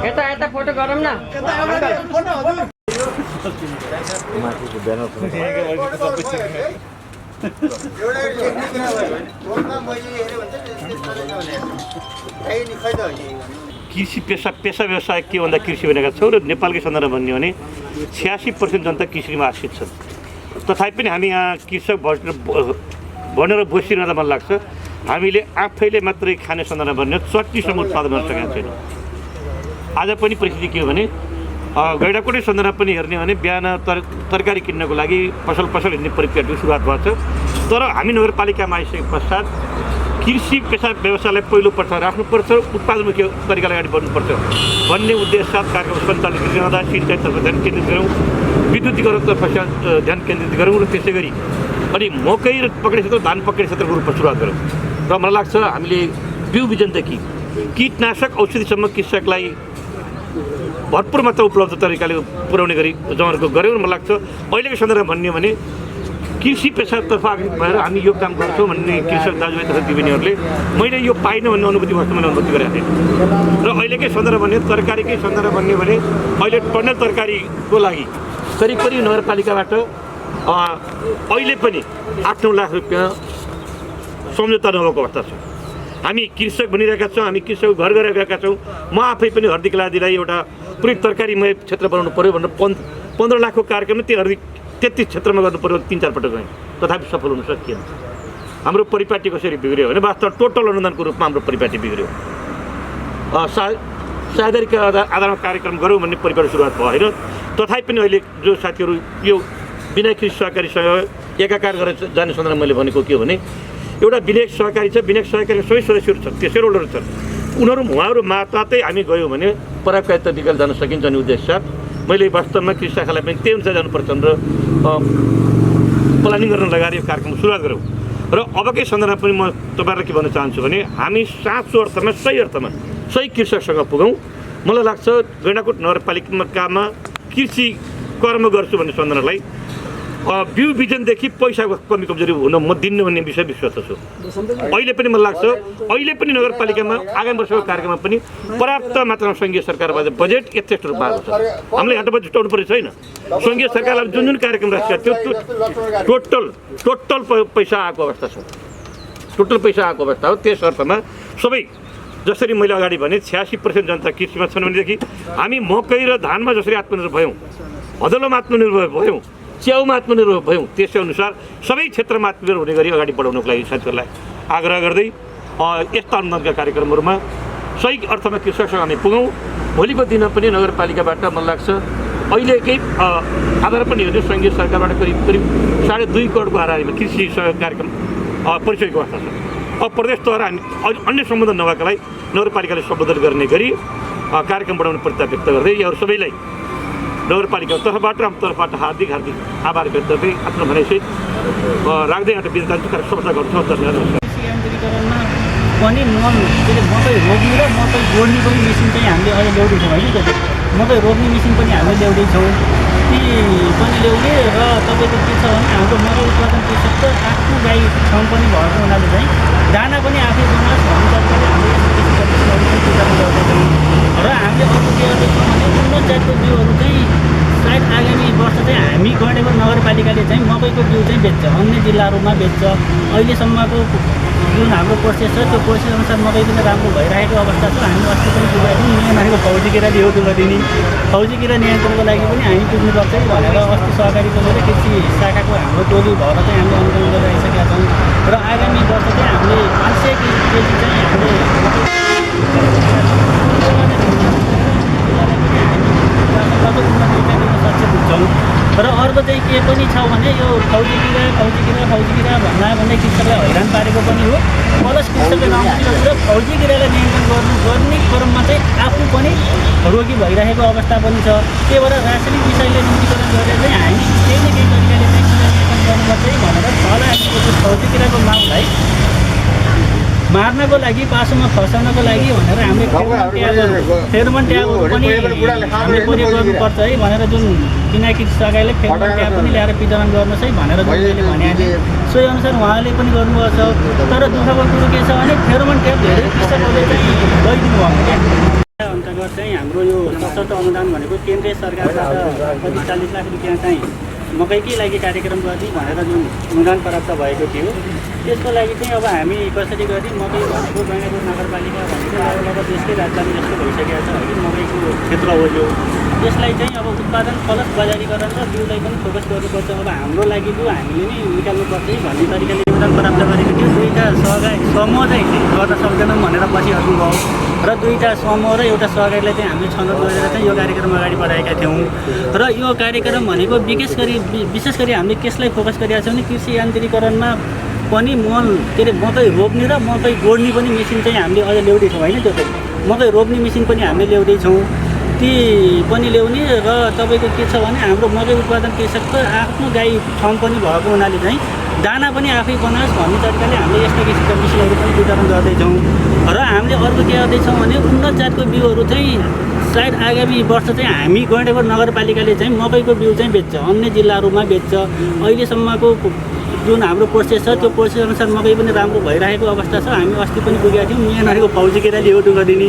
यता यता फोटो गरौँ न। कृषि पेसा व्यवसाय के भन्दा कृषि भनेका छौँ र नेपालकै सन्दर्भमा भन्यो भने 86% जनता कृषिमा आश्रित छन्। तथापि पनि हामी यहाँ कृषक भनेर बसिरहँदा मन लाग्छ हामीले आफैले मात्रै खाने सन्दर्भमा भन्यो चट्नीसम्म उत्पादन गर्न सकेका छैनौँ। आज पनि परिस्थिति के हो भने गैँडाकोटै सन्दर्भमा पनि हेर्ने भने बिहान तरकारी किन्नको लागि पसल हिँड्ने प्रक्रियाको सुरुवात भएको छ। तर हामी नगरपालिकामा आइसके पश्चात कृषि पेसा व्यवसायलाई पहिलो पर्छ राख्नुपर्छ, उत्पादनमुखी तरिकाले अगाडि बढ्नुपर्छ भन्ने उद्देश्य साथ कार्यक्रम सञ्चालित गर्दा सिँचाइतर्फ ध्यान केन्द्रित गरौँ, विद्युतीकरणतर्फ ध्यान केन्द्रित गरौँ र त्यसै गरी अनि मकै र पक्रेडी क्षेत्र धान पक्रेडी क्षेत्रको रूपमा सुरुवात गरौँ। र मलाई लाग्छ हामीले बिउ बिजनदेखि कीटनाशक औषधिसम्म कृषकलाई भरपुर मात्रा उपलब्ध तरिकाले पुर्याउने गरी जमर्को गऱ्यौँ। मलाई लाग्छ अहिलेको सन्दर्भमा भन्यो भने कृषि पेसातर्फ अगाडि भएर हामी यो काम गर्छौँ भन्ने कृषक दाजुभाइ तथा दिदीबहिनीहरूले मैले यो पाइनँ भन्ने अनुभूति वास्तवमा मैले अनुभूति गरेको थिएँ। र अहिलेकै सन्दर्भ भन्यो तरकारीकै सन्दर्भ भन्यो भने अहिले टन्नल तरकारीको लागि करिब नगरपालिकाबाट अहिले पनि 8-9 लाख रुपियाँ सम्झौता नभएको अवस्था छ। हामी कृषक भनिरहेका छौँ, हामी कृषक घर गएका छौँ। म आफै पनि हर्दी आदिलाई एउटा पुरै तरकारीमय क्षेत्र बनाउनु पऱ्यो भनेर 15 लाखको कार्यक्रम त्यो हर्दी 33 क्षेत्रमा गर्नु पऱ्यो 3-4 पटक गएँ, तथापि सफल हुन सकिएन। हाम्रो परिपाटी कसरी बिग्रियो भने वास्तवमा टोटल अनुदानको रूपमा हाम्रो परिपाटी बिग्रियो। साझेदारीका आधारमा कार्यक्रम गरौँ भन्ने परिपाटी सुरुवात भयो होइन। तथापि पनि अहिले जो साथीहरू यो विनायक कृषि सहकारीसँग एकाकार गरेर जाने सन्दर्भमा मैले भनेको के हो भने एउटा विनायक सहकारी छ, विनायक सहकारीको सबै सदस्यहरू छन्, त्यो सेयर होल्डरहरू छन्। उहाँहरू मातातै हामी गयौँ भने पराकायिता विकल्प जान सकिन्छ भन्ने उद्देश्य साथ मैले वास्तवमा कृषि शाखालाई पनि त्यही अनुसार जानुपर्छ र प्लानिङ गर्न लगाएर यो कार्यक्रम सुरुवात गरौँ। र अबकै सन्दर्भमा पनि म तपाईँहरूलाई के भन्न चाहन्छु भने हामी साँचो अर्थमा सही कृषकसँग पुगौँ। मलाई लाग्छ गैँडाकोट नगरपालिकामा कृषि कर्म गर्छु भन्ने सन्दर्भलाई बिउ बिजनदेखि पैसाको कमी कमजोरी हुन म दिन्न भन्ने विषय विश्वास छु। अहिले पनि मलाई लाग्छ अहिले पनि नगरपालिकामा आगामी वर्षको कार्यक्रममा पनि पर्याप्त मात्रामा सङ्घीय सरकारबाट बजेट यथेष्ट रूपमा आएको छ। हामीले यहाँ बजेट जुटाउनु पर्ने छैन। सङ्घीय सरकारले जुन कार्यक्रम राखेको त्यो टोटल पैसा आएको अवस्था छ। टोटल पैसा आएको अवस्था हो। त्यस अर्थमा सबै जसरी मैले अगाडि भने 86% जनता कृषिमा छन् भनेदेखि हामी मकै र धानमा जसरी आत्मनिर्भर भयौँ, हदलोमा आत्मनिर्भर भयौँ, च्याउमा आत्मनिर्भर भयौँ, त्यसै अनुसार सबै क्षेत्रमा आत्मनिर्भर हुने गरी अगाडि बढाउनको लागि साथीहरूलाई आग्रह गर्दै यस्ता अनुदानका कार्यक्रमहरूमा सही अर्थमा कृषकसँग हामी पुगौँ। भोलिको दिन पनि नगरपालिकाबाट मलाई लाग्छ अहिलेकै आधार पनि हेर्नु सङ्घीय सरकारबाट करिब 2.5 करोडको हाराहारीमा कृषि सहयोग कार्यक्रम परिचयको अवस्था छ। अब प्रदेश तहर हामी अन्य सम्बोधन नभएकालाई नगरपालिकाले सम्बोधन गर्ने गरी कार्यक्रम बढाउने प्रस्ताव व्यक्त गर्दै अरू सबैलाई नगरपालिकाको तर्फबाट र तर्फबाट हार्दिक आभार व्यक्त गर्दै आफ्नो भनाइसहित राख्दै एउटा बिन्ती सफलता गर्छु। पनि मकै रोप्ने र मकै गोड्ने पनि मेसिन चाहिँ हामीले अहिले ल्याउँदैछौँ होइन। त्यो मकै रोप्ने मेसिन पनि हामीले ल्याउँदैछौँ, ती पनि ल्याउने। र तपाईँको के छ भने हाम्रो मकै उत्पादन कृषक त आफ्नो गाई ठाउँ पनि भएको हुनाले चाहिँ दाना पनि आफै बनाओस् भन्ने तरिकाले हामीले गर्दैछौँ। र हामीले अर्को के गर्दैछौँ भने उन्नत जातको बिउहरू चाहिँ सायद आगामी वर्ष चाहिँ हामी गैँडाकोट नगरपालिकाले चाहिँ मकैको बिउ चाहिँ बेच्छ, अन्य जिल्लाहरूमा बेच्छ। अहिलेसम्मको जुन हाम्रो प्रोसेस छ त्यो प्रोसेस अनुसार मकै पनि राम्रो भइरहेको अवस्था छ। हामी अस्ति पनि पुग्यौँ नियमहरूको फौजी किराले हो दुःख दिने फौजी किरा नियन्त्रणको लागि पनि हामी पुग्नुपर्छ भनेर अस्ति सहकारीको मेरो कृषि शाखाको हाम्रो टोली भएर चाहिँ हामीले आन्दोलन गरिसकेका छौँ। र आगामी वर्ष चाहिँ हामीले 500 केजी चाहिँ हामीले सक्षम हुन्छौँ। र अर्को चाहिँ के पनि छ भने यो फौजी किरा भन्ने कृषकलाई हैरान पारेको पनि हो। प्लस कृषकले र फौजी किरालाई नियन्त्रण गर्ने क्रममा चाहिँ आफू पनि रोगी भइरहेको अवस्था पनि छ। त्यही भएर रासायनिक विषयले न्यूनीकरण गरेर चाहिँ हामी केही न केही तरिकाले चाहिँ नियन्त्रण गर्नुपर्छ भनेर छला फौजी किराको माउलाई मार्नको लागि पासोमा फसाउनको लागि भनेर हामीले फेरोमोन ट्यागहरू पनि हामीले प्रयोग गर्नुपर्छ है भनेर जुन बिना कृषि सहकारीले फेरोमोन ट्याप पनि ल्याएर वितरण गर्नुहोस् है भनेर जुन मैले भने सोही अनुसार उहाँले पनि गर्नुभएको छ। तर दुःखको कुरो के छ भने फेरोमोन ट्याप धेरै कृषकहरूले चाहिँ गइदिनु भएको अन्तर्गत चाहिँ हाम्रो यो सशक्त अनुदान भनेको केन्द्रीय सरकारबाट कति 40 लाख रुपियाँ चाहिँ मकैकै लागि कार्यक्रम गर्ने भनेर जुन अनुदान प्राप्त भएको थियो, त्यसको लागि चाहिँ अब हामी कसरी गर्ने मकै भनेको गैँडाकोट नगरपालिका भनेको लगभग देशकै राजधानी जस्तो भइसकेको छ है, मकैको क्षेत्र हो यो। यसलाई चाहिँ अब उत्पादन प्लस बजारीकरण र बिउलाई पनि फोकस गर्नुपर्छ। अब हाम्रो लागि जो हामीले नै निकाल्नुपर्छ भन्ने तरिकाले योगदान प्राप्त गरेको थियो। दुईवटा समूह चाहिँ गर्न सक्दैनौँ भनेर पछि हट्नुभयो र दुईवटा समूह र एउटा सहकारीलाई चाहिँ हामीले छनौट गरेर चाहिँ यो कार्यक्रम अगाडि बढाएका थियौँ। र यो कार्यक्रम भनेको विशेष गरी हामीले केसलाई फोकस गरिरहेका छौँ भने कृषि यान्त्रिकीकरणमा पनि मकै रोप्ने र मकै गोड्ने पनि मेसिन चाहिँ हामीले अझ ल्याउँदैछौँ होइन। त्यो चाहिँ मकै रोप्ने मेसिन पनि हामीले ल्याउँदैछौँ, ती पनि ल्याउने। र तपाईँको के छ भने हाम्रो मकै उत्पादन कृषकको आफ्नो गाई फार्म पनि भएको हुनाले चाहिँ दाना पनि आफै बनाओस् भन्ने तरिकाले हामीले यस्ता किसिमका मेसिनहरू पनि वितरण गर्दैछौँ। र हामीले अर्को के गर्दैछौँ भने उन्नत जातको बिउहरू चाहिँ सायद आगामी वर्ष चाहिँ हामी गैँडाकोट नगरपालिकाले चाहिँ मकैको बिउ चाहिँ बेच्छ, अन्य जिल्लाहरूमा बेच्छ। अहिलेसम्मको जुन हाम्रो प्रोसेस छ त्यो प्रोसेस अनुसार मकै पनि राम्रो भइरहेको अवस्था छ। हामी अस्ति पनि पुगेका थियौँ, मेन भनेको फौजी किराले एउटो गरिदिने,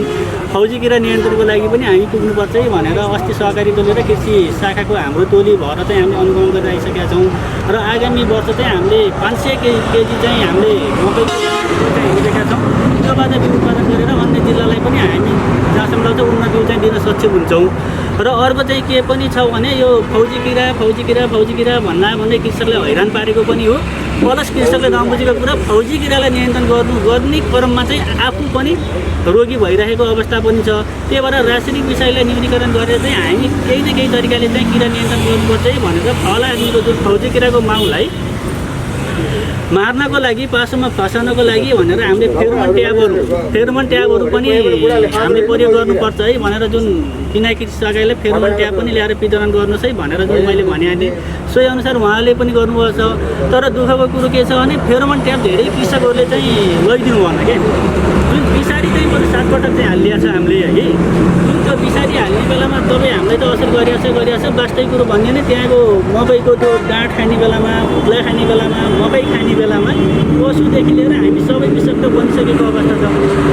फौजी किरा नियन्त्रणको लागि पनि हामी पुग्नुपर्छ है भनेर अस्ति सहकारी टोली र कृषि शाखाको हाम्रो टोली भएर चाहिँ हामीले अनुगमन गरिराखिसकेका छौँ। र आगामी वर्ष चाहिँ हामीले 500 केजी चाहिँ हामीले मकैको चाहिँ लिएका छौँ। त्योबाट बिउ उत्पादन गरेर अन्य जिल्लालाई पनि हामी जहाँसम्म लाग्छ उन्नत बिउ चाहिँ दिन सक्षम हुन्छौँ। र अर्को चाहिँ के पनि छ भने यो फौजी किरा भन्दै कृषकलाई हैरान पारेको पनि हो। प्लस कृषकले नबुझेको कुरा फौजी किरालाई नियन्त्रण गर्ने क्रममा चाहिँ आफू पनि रोगी भइरहेको अवस्था पनि छ। त्यही भएर रासायनिक विषयलाई न्यूनीकरण गरेर चाहिँ हामी केही न केही तरिकाले चाहिँ किरा नियन्त्रण गर्नुपर्छ है भनेर फलाको जुन फौजी किराको माउलाई मार्नको लागि पासोमा फसाउनको लागि भनेर हामीले फेरोमोन ट्याबहरू पनि हामीले प्रयोग गर्नुपर्छ है भनेर जुन बिना कृषि सहकारीले फेरोमोन ट्याब पनि ल्याएर वितरण गर्नुहोस् है भनेर जुन मैले भनिहालेँ सोही अनुसार उहाँले पनि गर्नुभएको छ। तर दुःखको कुरो के छ भने फेरोमोन ट्याब धेरै कृषकहरूले चाहिँ लैदिनु भएन क्या। जुन पछाडि चाहिँ बरु 7 पटक चाहिँ हालिदिएको छ हामीले है। जुन त्यो पछाडि हाल्ने बेलामा तपाईँ हामीलाई त असर गरिरहेको छ। वास्तविक कुरो भन्ने नै त्यहाँको मकैको त्यो डाँठ खाने बेलामा, भुक्ला खाने बेलामा, मकै खाने बेलामा पशुदेखि लिएर हामी सबै विषाक्त बनिसकेको अवस्था छ।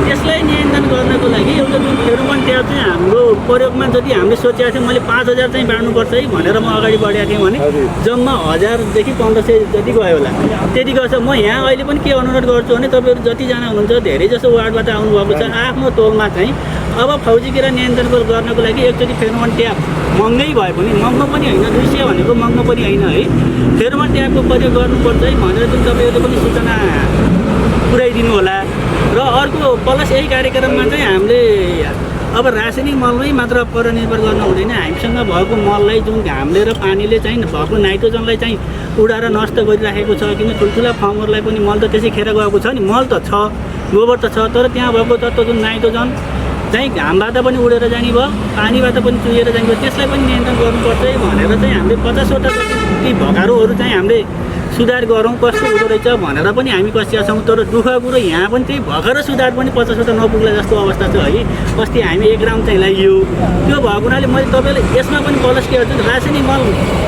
त्यसलाई नियन्त्रण गर्नको लागि एउटा जुन फेरोमोन ट्याब चाहिँ हाम्रो प्रयोगमा जति हामीले सोचेको थियौँ, मैले 5000 चाहिँ बाँड्नुपर्छ है भनेर म अगाडि बढेको थिएँ भने जम्मा 1000 देखि 1500 जति गयो होला। त्यति गएछ। म यहाँ अहिले पनि के अनुरोध गर्छु भने तपाईँहरू जतिजना हुनुहुन्छ धेरै जसो वार्डबाट आउनुभएको छ, आफ्नो टोलमा चाहिँ अब फौजी किरा नियन्त्रण गर्नको लागि एकचोटि फेरोमोन ट्याब महँगै भए पनि, महँगो पनि होइन, 200 भनेको महँगो पनि होइन है, फेरोमोन ट्याबको प्रयोग गर्नुपर्छ है भनेर जुन तपाईँहरूले पनि सूचना पुर्याइदिनु होला। र अर्को प्लस यही कार्यक्रममा चाहिँ हामीले अब रासायनिक मलमै मात्र परनिर्भर गर्न हुँदैन। हामीसँग भएको मललाई जुन घामले र पानीले चाहिँ भएको नाइट्रोजनलाई चाहिँ उडाएर नष्ट गरिराखेको छ। किन ठुल्ठुला फार्मरलाई पनि मल त त्यसै खेर गएको छ नि, मल त छ, गोबर त छ, तर त्यहाँ भएको तत्त्व जुन नाइट्रोजन चाहिँ घामबाट पनि उडेर जाने भयो, पानीबाट पनि चुहिएर जाने भयो, त्यसलाई पनि नियन्त्रण गर्नुपर्छ है भनेर चाहिँ हामीले 50वटा जति भगारोहरू चाहिँ हामीले सुधार गरौँ कस्तो हुँदो रहेछ भनेर पनि हामी कसिया छौँ। तर दुःखको कुरो यहाँ पनि त्यही भर्खर सुधार पनि 50वटा नपुग्ला जस्तो अवस्था छ है। अस्ति हामी 1 राउन्ड चाहिँ लगाइयो। त्यो भएको हुनाले मैले तपाईँलाई यसमा पनि प्लस के गर्छु, रासायनिक मल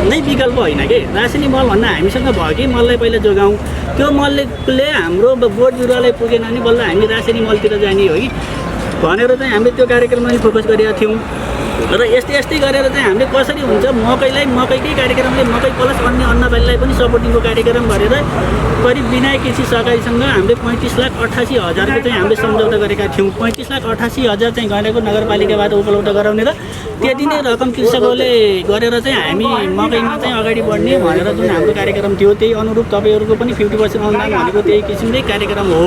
नै विकल्प होइन कि। रासायनिक मल भन्दा हामीसँग भएकै मललाई पहिला जोगाउँ। त्यो मलले हाम्रो बोट बिरुवालाई पुगेन भने बल्ल हामी रासायनिक मलतिर जाने हो कि भनेर चाहिँ हामीले त्यो कार्यक्रममा पनि फोकस गरेका थियौँ। र यस्तै गरेर चाहिँ हामीले कसरी हुन्छ मकैकै कार्यक्रमले मकै प्लस अन्य अन्नबालीलाई पनि सपोर्टिङको कार्यक्रम गरेर करिब बिना कृषि सहकारीसँग हामीले 35,88,000को चाहिँ हामीले सम्झौता गरेका थियौँ। 35,88,000 चाहिँ गैँडाकोट नगरपालिकाबाट उपलब्ध गराउने र त्यति नै रकम कृषकहरूले गरेर चाहिँ हामी मकैमा चाहिँ अगाडि बढ्ने भनेर जुन हाम्रो कार्यक्रम थियो त्यही अनुरूप तपाईँहरूको पनि 50% अनुदान भनेको त्यही किसिमकै कार्यक्रम हो।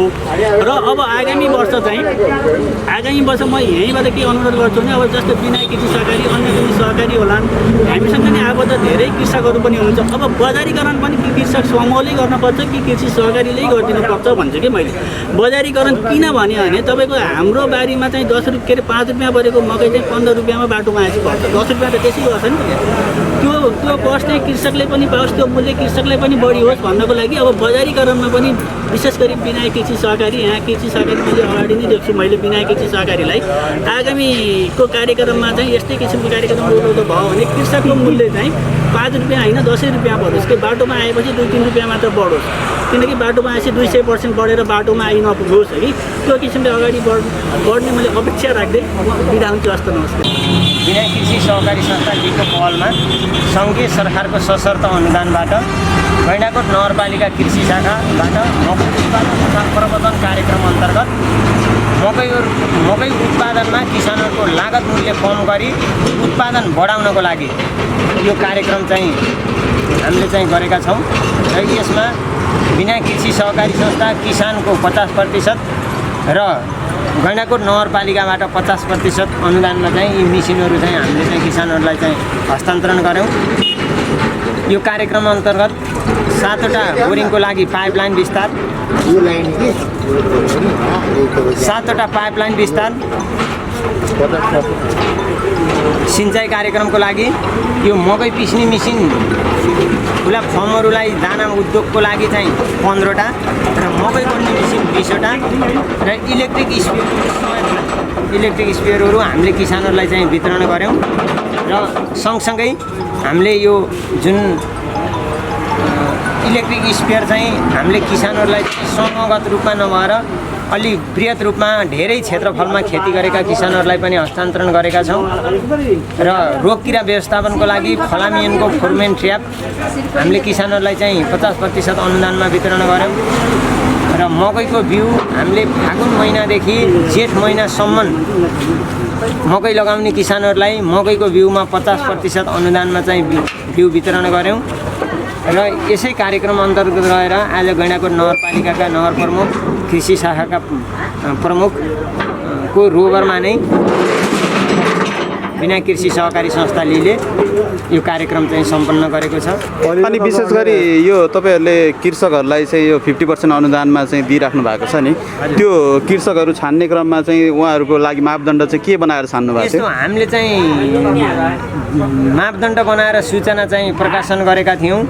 र अब आगामी वर्ष म यहीँबाट के अनुरोध गर्छु भने अब जस्तो बिना कृषि सहकारी अन्य पनि सहकारी होलान्, हामीसँग नि आबद्ध धेरै कृषकहरू पनि हुनुहुन्छ। अब बजारीकरण पनि कि कृषक समूहले गर्नुपर्छ कि कृषि सहकारीले गरिदिनुपर्छ भन्छु कि मैले। बजारीकरण किन भने तपाईँको हाम्रो बारीमा चाहिँ 10 रुपियाँ 5 रुपियाँ परेको मकै चाहिँ 15 रुपियाँमा बाटोमा आएपछि पर्छ। 10 रुपियाँ त त्यसै गर्छ नि। त्यो कस्ट चाहिँ कृषकले पनि पाओस्, त्यो मूल्य कृषकलाई पनि बढी होस् भन्नको लागि अब बजारीकरणमा पनि विशेष गरी बिना कृषि सहकारी, यहाँ कृषि सहकारी मैले अगाडि नै देख्छु मैले बिना कृषि सहकारीलाई आगामीको कार्यक्रममा चाहिँ यस्तै किसिमको कार्यक्रम उपलब्ध भयो भने कृषकको मूल्य चाहिँ 5 रुपियाँ होइन 10 रुपियाँ बढोस् कि बाटोमा आएपछि 2-3 रुपियाँ मात्र बढोस्, किनकि बाटोमा आएपछि 200% बढेर बाटोमा आइ नपुगोस् है। त्यो किसिमले अगाडि बढ्ने मैले अपेक्षा राख्दै बिदा हुन्छु। हस्त नमस्ते। बिना कृषि सहकारी संस्था दिएको पहलमा सङ्घीय सरकारको सशर्त अनुदानबाट गैंडाकोट नगरपालिका कृषि शाखाबाट मकै उत्पादन तथा प्रवर्धन कार्यक्रम अन्तर्गत मकै उत्पादनमा किसानहरूको लागत मूल्य कम गरी उत्पादन बढाउनको लागि यो कार्यक्रम चाहिँ हामीले चाहिँ गरेका छौँ र यसमा बिना कृषि सहकारी संस्था किसानको 50% र गैंडाकोट नगरपालिकाबाट 50% अनुदानमा चाहिँ यी मिसिनहरू चाहिँ हामीले चाहिँ किसानहरूलाई चाहिँ हस्तान्तरण गऱ्यौँ। यो कार्यक्रम अन्तर्गत 7वटा बोरिङको लागि पाइपलाइन विस्तार, 7वटा पाइपलाइन विस्तार, सिँचाइ कार्यक्रमको लागि यो मकै पिस्ने मिसिन ठुला फर्महरूलाई दाना उद्योगको लागि चाहिँ 15वटा र मकै गोड्ने मिसिन 20वटा र इलेक्ट्रिक स्पेयरहरू हामीले किसानहरूलाई चाहिँ वितरण गऱ्यौँ। र सँगसँगै हामीले यो जुन इलेक्ट्रिक स्पेयर चाहिँ हामीले किसानहरूलाई समूहगत रूपमा नभएर अलि बृहत रूपमा धेरै क्षेत्रफलमा खेती गरेका किसानहरूलाई पनि हस्तान्तरण गरेका छौँ। र रोगकीरा व्यवस्थापनको लागि फलामियनको फोर्मेन ट्र्याप हामीले किसानहरूलाई चाहिँ 50% अनुदानमा वितरण गऱ्यौँ। र मकैको बिउ हामीले फागुन महिनादेखि जेठ महिनासम्म मकै लगाउने किसानहरूलाई मकैको बिउमा 50% अनुदानमा चाहिँ बिउ वितरण गऱ्यौँ। र यसै कार्यक्रम अन्तर्गत रहेर आज गैंडाकोट नगरपालिकाका नगर प्रमुख, कृषि शाखाका प्रमुखको रोबरमा नै बिना कृषि सहकारी संस्थाले यो कार्यक्रम चाहिँ सम्पन्न गरेको छ। अनि विशेष गरी यो तपाईँहरूले कृषकहरूलाई चाहिँ यो 50% अनुदानमा चाहिँ दिइराख्नु भएको छ नि, त्यो कृषकहरू छान्ने क्रममा चाहिँ उहाँहरूको लागि मापदण्ड चाहिँ के बनाएर छान्नु भएको छ? हामीले चाहिँ मापदण्ड बनाएर सूचना चाहिँ प्रकाशन गरेका थियौँ।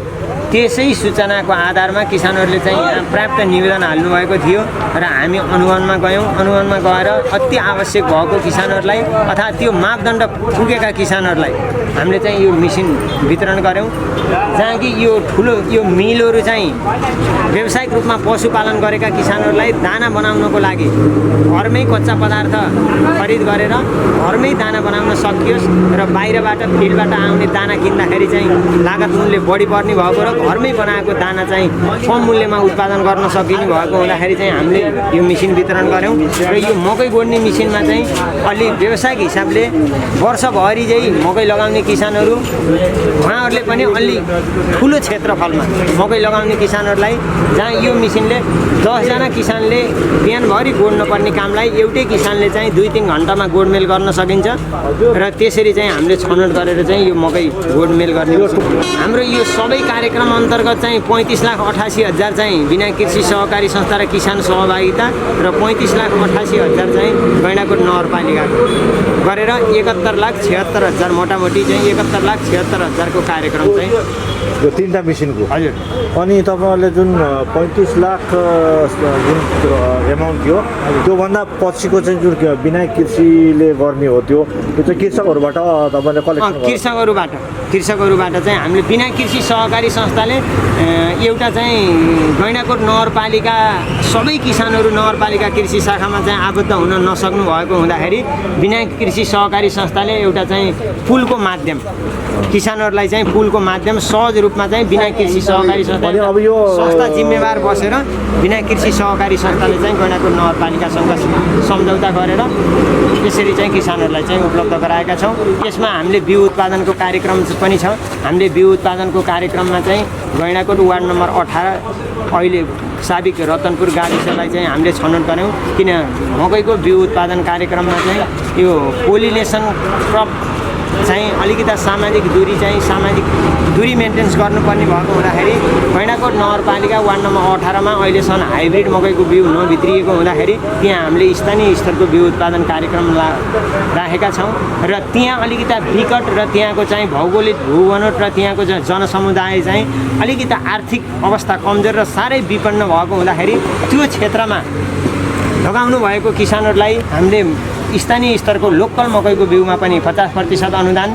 त्यसै सूचनाको आधारमा किसानहरूले चाहिँ यहाँ प्राप्त निवेदन हाल्नुभएको थियो र हामी अनुगमनमा गयौँ। अनुगमनमा गएर अति आवश्यक भएको किसानहरूलाई अथवा त्यो मापदण्ड पुगेका किसानहरूलाई हामीले चाहिँ यो मिसिन वितरण गऱ्यौँ। जहाँ कि यो ठुलो यो मिलहरू चाहिँ व्यावसायिक रूपमा पशुपालन गरेका किसानहरूलाई दाना बनाउनको लागि घरमै कच्चा पदार्थ खरिद गरेर घरमै दाना बनाउन सकियोस् र बाहिरबाट फिल्डबाट आउने दाना किन्दाखेरि चाहिँ लागत मूल्य बढी पर्ने भएको र घरमै बनाएको दाना चाहिँ कम मूल्यमा उत्पादन गर्न सकिने भएको हुँदाखेरि चाहिँ हामीले यो मिसिन वितरण गऱ्यौँ। र यो मकै गोड्ने मिसिनमा चाहिँ अलि व्यावसायिक हिसाबले वर्षभरि चाहिँ मकै लगाउने किसानहरू उहाँहरूले पनि अलि ठुलो क्षेत्रफलमा मकै लगाउने किसानहरूलाई जहाँ यो मिसिनले 10जना किसानले बिहानभरि गोड्नुपर्ने कामलाई एउटै किसानले चाहिँ 2-3 घन्टामा गोडमेल गर्न सकिन्छ। र त्यसरी चाहिँ हामीले छनौट गरेर चाहिँ यो मकै गोडमेल गर्ने हाम्रो यो सबै कार्यक्रम अन्तर्गत चाहिँ 35,88,000 चाहिँ बिना कृषि सहकारी संस्था र किसान सहभागिता र 35,88,000 चाहिँ गैंडाकोट नगरपालिका गरेर 71,76,000 मोटामोटी चाहिँ 71,76,000 को कार्यक्रम चाहिँ यो 3टा मिसिनको। हजुर। अनि तपाईँहरूले जुन 35 लाख जुन एमाउन्ट थियो त्योभन्दा पछिको चाहिँ जुन बिना कृषिले गर्ने हो त्यो चाहिँ कृषकहरूबाट तपाईँले कलेक्सन कृषकहरूबाट चाहिँ हामीले बिना कृषि सहकारी संस्थाले एउटा चाहिँ गैंडाकोट नगरपालिका सबै किसानहरू नगरपालिका कृषि शाखामा चाहिँ आबद्ध हुन नसक्नु भएको हुँदाखेरि बिना कृषि सहकारी संस्थाले एउटा चाहिँ पुलको माध्यम किसानहरूलाई चाहिँ पुलको माध्यम सहज रूपमा चाहिँ बिना कृषि सहकारी संस्था जिम्मेवार बसेर बिना कृषि सहकारी संस्थाले चाहिँ गैंडाकोट नगरपालिकासँग सम्झौता गरेर यसरी चाहिँ किसानहरूलाई चाहिँ उपलब्ध गराएका छौँ। यसमा हामीले बिउ उत्पादनको कार्यक्रम पनि छ। हामीले बिउ उत्पादनको कार्यक्रममा चाहिँ गैंडाकोट वार्ड नम्बर 18 अहिले साबिक रतनपुर गाविसलाई चाहिँ हामीले छनौट गऱ्यौँ। किन मकैको बिउ उत्पादन कार्यक्रममा चाहिँ यो पोलिनेसन क्रप चाहिँ अलिकति सामाजिक दूरी मेन्टेन्स गर्नुपर्ने भएको हुँदाखेरि गैंडाकोट नगरपालिका वार्ड नम्बर 18 मा अहिलेसम्म हाइब्रिड मकैको बिउ नभित्रिएको हुँदाखेरि त्यहाँ हामीले स्थानीय स्तरको बिउ उत्पादन कार्यक्रम राखेका छौँ। र त्यहाँ अलिकति विकट र त्यहाँको चाहिँ भौगोलिक भूबनोट र त्यहाँको जनसमुदाय चाहिँ अलिकति आर्थिक अवस्था कमजोर र साह्रै विपन्न भएको हुँदाखेरि त्यो क्षेत्रमा लगाउनु भएको किसानहरूलाई हामीले स्थानीय स्तरको लोकल मकैको बिउमा पनि 50% अनुदान,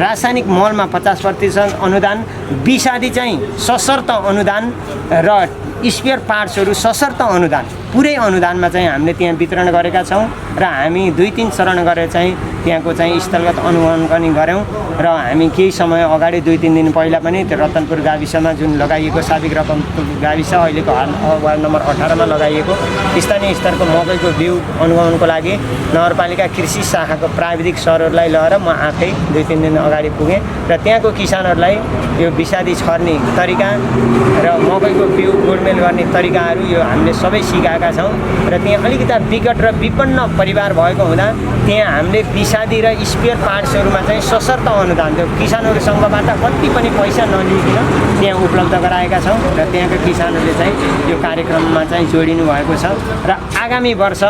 रासायनिक मलमा 50% अनुदान, बिसादी चाहिँ सशर्त अनुदान र स्पेयर पार्ट्सहरू सशर्त अनुदान, पुरै अनुदानमा चाहिँ हामीले त्यहाँ वितरण गरेका छौँ र हामी 2-3 चरण गरेर चाहिँ त्यहाँको चाहिँ स्थलगत अनुगमन पनि गऱ्यौँ र हामी केही समय अगाडि 2-3 दिन पहिला पनि त्यो रतनपुर गाविसमा जुन लगाइएको साबिक रतनपुर गाविस अहिलेको वार्ड नम्बर 18 मा लगाइएको स्थानीय स्तरको मकैको बिउ अनुगमनको लागि नगरपालिका कृषि शाखाको प्राविधिक सरहरूलाई लिएर म आफै 2-3 दिन अगाडि पुगेँ र त्यहाँको किसानहरूलाई यो बिसादी छर्ने तरिका र मकैको बिउ गोडमेल गर्ने तरिकाहरू यो हामीले सबै सिकाएका छौँ र त्यहाँ अलिकति विकट र विपन्न परिवार भएको हुँदा त्यहाँ हामीले बिसादी र स्पेयर पार्ट्सहरूमा चाहिँ सशर्त अनुदान त्यो किसानहरूसँगबाट कति पनि पैसा नलिइकन त्यहाँ उपलब्ध गराएका छौँ र त्यहाँका किसानहरूले चाहिँ यो कार्यक्रममा चाहिँ जोडिनु भएको छ र आगामी वर्ष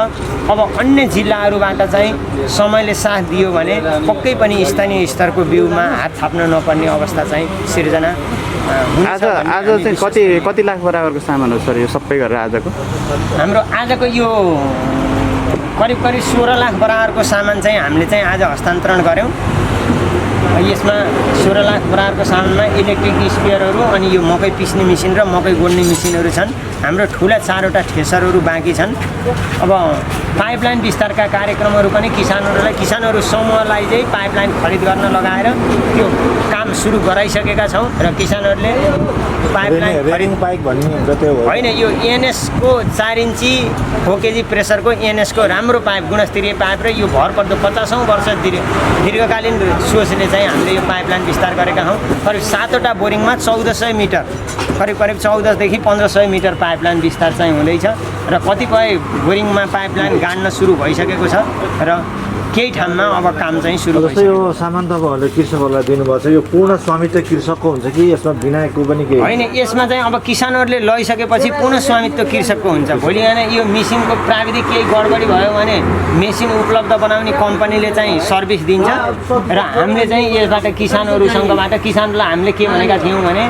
अब अन्य जिल्लाहरूबाट चाहिँ समयले साथ दियो भने पक्कै पनि स्थानीय स्तरको बिउमा हात थाप्न नपर्ने अवस्था चाहिँ सिर्जना आज चाहिँ कति लाख बराबरको सामान हो सर यो सबै गरेर आजको? हाम्रो आजको यो करिब 16 लाख बराबरको सामान चाहिँ हामीले चाहिँ आज हस्तान्तरण गऱ्यौँ। यसमा 16 लाख बराबरको सामानमा इलेक्ट्रिक स्पेयरहरू अनि यो मकै पिस्ने मेसिन र मकै गोड्ने मेसिनहरू छन्। हाम्रो ठुला 4वटा थ्रेसरहरू बाँकी छन्। अब पाइपलाइन विस्तारका कार्यक्रमहरू पनि किसानहरू समूहलाई चाहिँ पाइपलाइन खरिद गर्न लगाएर त्यो काम सुरु गराइसकेका छौँ र किसानहरूले पाइपलाइन खरिद पाइप भन्ने हुन्छ त्यो होइन, यो एनएसको 4 इन्ची 4 केजी प्रेसरको एनएसको राम्रो पाइप, गुणस्तरीय पाइप र यो भरपर्दो 50औं वर्ष दीर्घकालीन सोचले चाहिँ हामीले यो पाइपलाइन विस्तार गरेका हौँ। करिब 7वटा बोरिङमा 1400 मिटर, करिब 1400 देखि 1500 मिटर पाइपलाइन विस्तार चाहिँ हुँदैछ र कतिपय बोरिङमा पाइपलाइन गाड्न सुरु भइसकेको छ र केही ठाउँमा अब काम चाहिँ सुरु जस्तै यो सामान तपाईँहरूले कृषकहरूलाई दिनुभएको छ, यो पूर्ण स्वामित्व कृषकको हुन्छ कि यसमा बिनाको पनि केही होइन? यसमा चाहिँ अब किसानहरूले लैसकेपछि पूर्ण स्वामित्व कृषकको हुन्छ। भोलि बिहान यो मेसिनको प्राविधिक केही गडबडी भयो भने मेसिन उपलब्ध बनाउने कम्पनीले चाहिँ सर्भिस दिन्छ र हामीले चाहिँ यसबाट किसानहरूलाई हामीले के भनेका थियौँ भने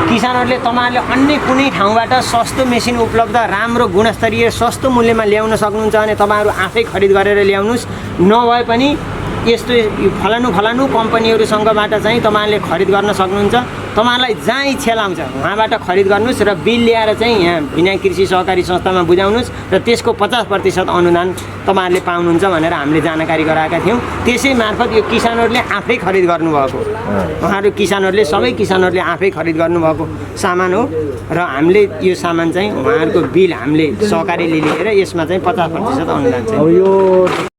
किसानहरूले तपाईँहरूले अन्य कुनै ठाउँबाट सस्तो मेसिन उपलब्ध राम्रो गुणस्तरीय सस्तो मूल्यमा ल्याउन सक्नुहुन्छ भने तपाईँहरू आफै खरिद गरेर ल्याउनुहोस्, नभए पनि यस्तो फलानु कम्पनीहरूसँगबाट चाहिँ तपाईँहरूले खरिद गर्न सक्नुहुन्छ। तपाईँहरूलाई जहाँ इच्छा लाउँछ उहाँबाट खरिद गर्नुहोस् र बिल ल्याएर चाहिँ यहाँ विनायक कृषि सहकारी संस्थामा बुझाउनुहोस् र त्यसको 50% अनुदान तपाईँहरूले पाउनुहुन्छ भनेर हामीले जानकारी गराएका थियौँ। त्यसै मार्फत यो किसानहरूले आफै खरिद गर्नुभएको, सबै किसानहरूले आफै खरिद गर्नुभएको सामान हो र हामीले यो सामान चाहिँ उहाँहरूको बिल हामीले सहकारीले लिएर यसमा चाहिँ 50% अनुदान चाहिँ